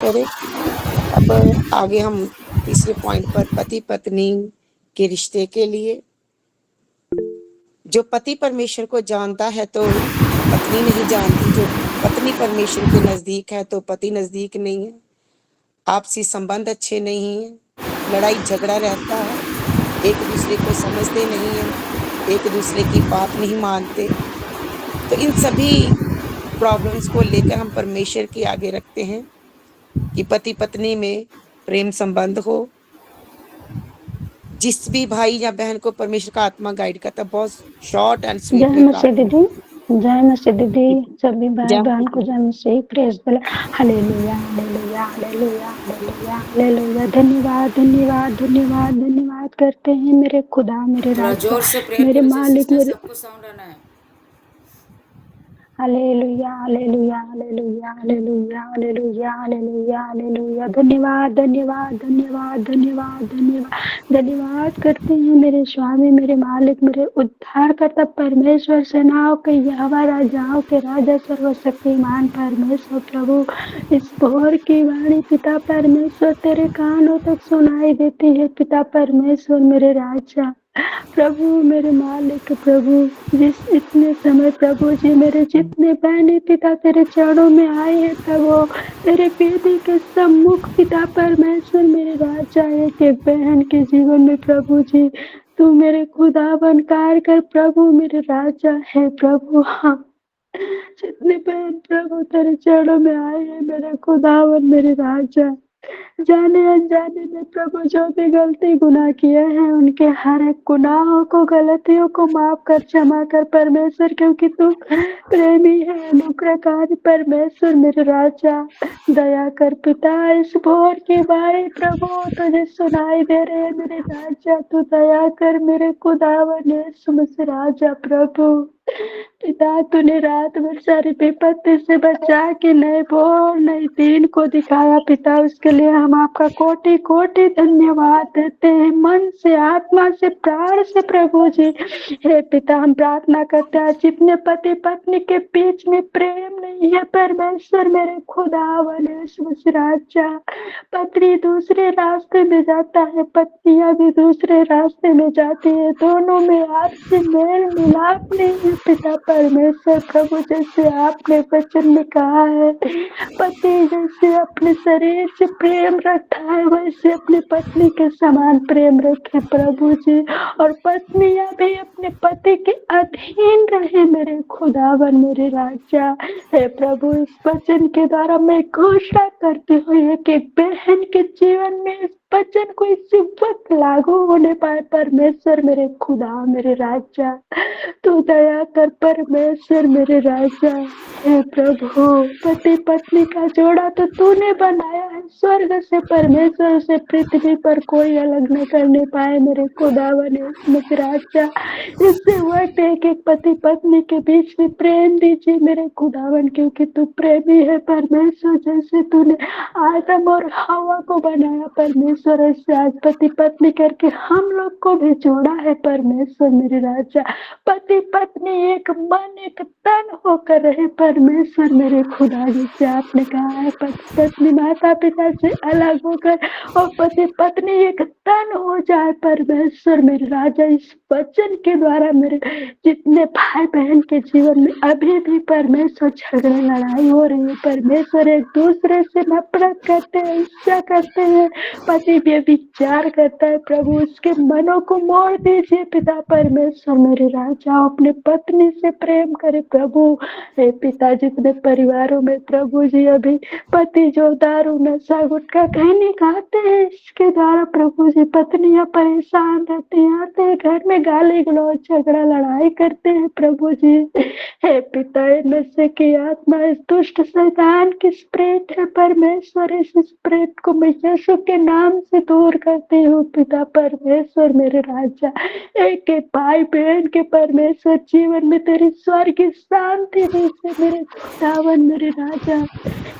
करें। अब आगे हम तीसरे पॉइंट पर पति पत्नी के रिश्ते के लिए, जो पति परमेश्वर को जानता है तो पत्नी नहीं जानती, जो पत्नी परमेश्वर के नजदीक है तो पति नजदीक नहीं है। आपसी संबंध अच्छे नहीं है, लड़ाई झगड़ा रहता है, एक दूसरे को समझते नहीं है, एक दूसरे की बात नहीं मानते। तो इन सभी प्रॉब्लम्स को लेकर हम परमेश्वर के आगे रखते हैं कि पति पत्नी में प्रेम संबंध हो। जिस भी भाई या बहन को परमेश्वर का आत्मा गाइड करता है, बहुत शॉर्ट एंड स्वीट जय में मसीह दीदी, जय मसीह दीदी, सभी भाई बहन को जय मसीह, praise the lord, hallelujah hallelujah hallelujah hallelujah hallelujah. धन्यवाद धन्यवाद धन्यवाद धन्यवाद करते हैं मेरे खुदा, मेरे राजा, मेरे मालिक, मेरे सबको साउंड आना है। Hallelujah hallelujah hallelujah hallelujah hallelujah hallelujah hallelujah. धन्यवाद धन्यवाद धन्यवाद धन्यवाद धन्यवाद धन्यवाद करते हैं मेरे स्वामी, मेरे मालिक, मेरे उद्धारकर्ता परमेश्वर, सेनाओं के यहोवा, राजाओं के राजा, सर्वशक्तिमान परमेश्वर प्रभु। इस भोर की वाणी पिता परमेश्वर तेरे कानों तक सुनाई देती है। पिता परमेश्वर मेरे राजा प्रभु, मेरे मालिक प्रभु, जिस इतने समय प्रभु जी मेरे जितने बहने पिता तेरे चरणों में आए हैं प्रभु, तेरे वेदी के सम्मुख पिता परमेश्वर मेरे राजा, एक एक बहन के जीवन में प्रभु जी तू मेरे खुदा बनकार कर प्रभु, मेरे राजा है प्रभु। हाँ, जितने बहन प्रभु तेरे चरणों में आए हैं मेरे खुदावन मेरे राजा, जाने अनजाने में प्रभु जो भी गलती गुनाह किए हैं उनके हर एक गुनाहों को, गलतियों को माफ कर, क्षमा कर परमेश्वर, क्योंकि तू प्रेमी है, अनुग्रहकारी परमेश्वर मेरे राजा। दया कर पिता, इस भोर की बारी प्रभु तुझे सुनाई दे रहे हैं मेरे राजा, तू दया कर मेरे खुदावन यीशु मसीह राजा प्रभु। पिता तूने रात भर सारी विपत्ति से बचा के नए भोर नई दिन को दिखाया पिता, उसके लिए हम आपका कोटि कोटि धन्यवाद देते हैं, मन से, आत्मा से, प्राण से प्रभु जी। हे पिता, हम प्रार्थना करते हैं जितने पति पत्नी के बीच में प्रेम नहीं है परमेश्वर मेरे खुदावन यीशु राजा, पत्नी दूसरे रास्ते में जाता है, पत्नियां भी दूसरे रास्ते में जाती है, दोनों में आपसे मेल मिलाप नहीं है पिता परमेश्वर प्रभु। जैसे आपने वचन में कहा है, पति जैसे अपने शरीर से प्रेम रखता है वैसे अपने पत्नी के समान प्रेम रखे प्रभु जी, और पत्नियां भी अपने पति के अधीन रहे मेरे खुदावन मेरे राजा। हे प्रभु, इस वचन के द्वारा मैं घोषणा करती हूँ कि बहन के जीवन में इस वचन को इसी वक्त लागू होने पाए परमेश्वर मेरे खुदा मेरे राजा, तू दया कर परमेश्वर मेरे राजा। हे प्रभु, पति पत्नी का जोड़ा तो तूने बनाया है स्वर्ग से परमेश्वर से, पृथ्वी पर कोई अलग न करने पाए मेरे खुदावन मेरे राजा। इससे वक्त एक एक पति पत्नी के बीच में प्रेम दीजिए मेरे खुदावन, क्योंकि तू प्रेमी है परमेश्वर। जैसे तूने आदम और हवा को बनाया परमेश्वर, ऐसे आज पति पत्नी करके हम लोग को भी जोड़ा है परमेश्वर मेरे राजा। पति पत्नी एक मन एक तन होकर रहे परमेश्वर मेरे खुदा, जिससे आपने कहा है पति पत्नी माता पिता से अलग होकर और पति पत्नी एक तन हो जाए परमेश्वर मेरे राजा। इस वचन के द्वारा मेरे जितने भाई बहन के जीवन में अभी भी परमेश्वर झगड़े लड़ाई हो रही है परमेश्वर, एक दूसरे से नफरत करते हैं, ईर्ष्या करते हैं, पति भी विचार करता है प्रभु, उसके मनों को मोड़ दीजिए पिता परमेश्वर मेरे राजा, अपने पत्नी से प्रेम करे प्रभु। हे पिता, जितने परिवारों में प्रभु जी अभी पति जो दारू नशा गुटखा खैनी खाते हैं, इसके द्वारा प्रभु जी पत्नियां परेशान रहती हैं, आते हैं घर में गाली गलौज झगड़ा लड़ाई करते हैं प्रभु जी। हे पिता, नशे की आत्मा इस दुष्ट शैतान की स्प्रिट है परमेश्वर, इस स्प्रिट को मैं यीशु के नाम से दूर करती हूँ पिता परमेश्वर मेरे राजा। एक एक भाई बहन के परमेश्वर जीवन में तेरी स्वर्ग शांति जैसे मेरे खुदावन मेरे राजा।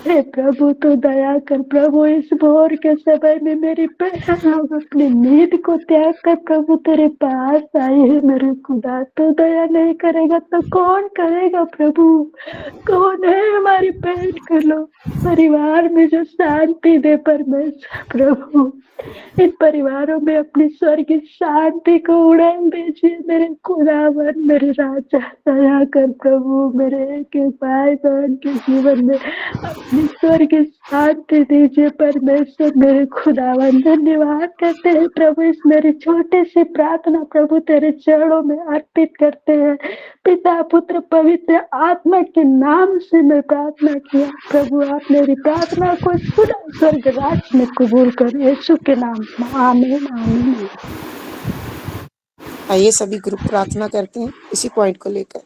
हे प्रभु, तू दया कर प्रभु इस भोर के समय में मेरी बहन लोग अपनी नींद को त्याग कर प्रभु तेरे पास आई है मेरे खुदा। तो दया नहीं करेगा तो कौन करेगा प्रभु? कौन है हमारी बहन के लोग परिवार में जो शांति दे परमेश्वर प्रभु? इन परिवारों में अपनी स्वर्गीय शांति को उड़ान भेजिए मेरे खुदावन, मेरे राजा। दया कर प्रभु मेरे एक भाई बहन के जीवन में अपनी स्वर्गीय शांति दीजिए परमेश्वर मेरे खुदावन। धन्यवाद करते हैं प्रभु, इस मेरी छोटी सी प्रार्थना प्रभु तेरे चरणों में अर्पित करते हैं। पिता पुत्र पवित्र आत्मा के नाम से मैं प्रार्थना किया प्रभु, आप मेरी प्रार्थना को सुना स्वर्ग राज्य में कबूल करें यीशु के नाम में। आमीन आमीन। आइए सभी ग्रुप प्रार्थना करते हैं इसी पॉइंट को लेकर।